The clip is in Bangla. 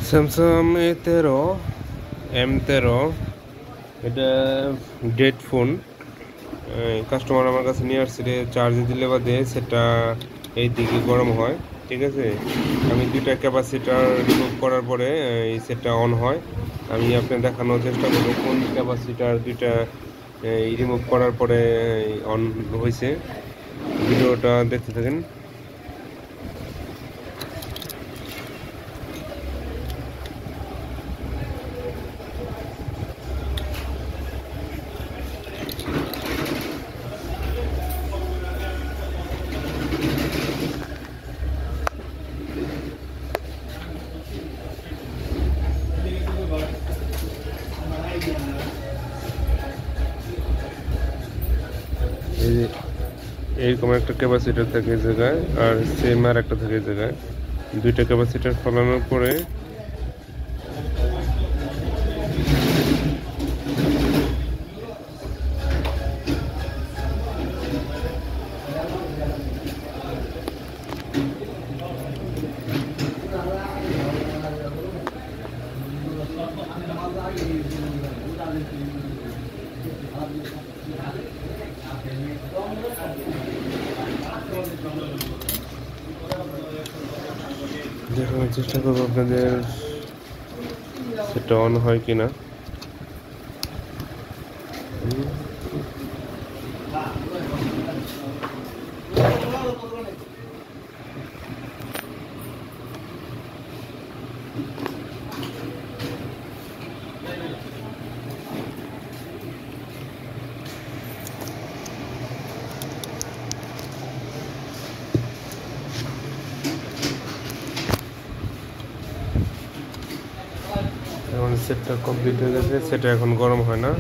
স্যামসাং A13 M13 এটা ডেড ফোন। কাস্টমার আমার কাছে নিয়ে আসছে, চার্জে দিলে বাদে সেটা এই দিকে গরম হয়। ঠিক আছে, আমি দুইটা ক্যাপাসিটার রিমুভ করার পরে এই সেটটা অন হয়। আমি আপনাকে দেখানোর চেষ্টা করবো কোন ক্যাপাসিটার দুইটা রিমুভ করার পরে অন হয়েছে। ভিডিওটা দেখতে থাকেন। এই যে এরকম একটা ক্যাপাসিটার থাকে এই জায়গায়, আর সেম আর একটা থাকে এই জায়গায়। দুইটা ক্যাপাসিটার ফলানোর পরে দেখানোর চেষ্টা করবো আপনাদের সেটা অন হয় কিনা। এখন সেটটা কমপ্লিট হয়ে গেছে, সেটা এখন গরম হয় না।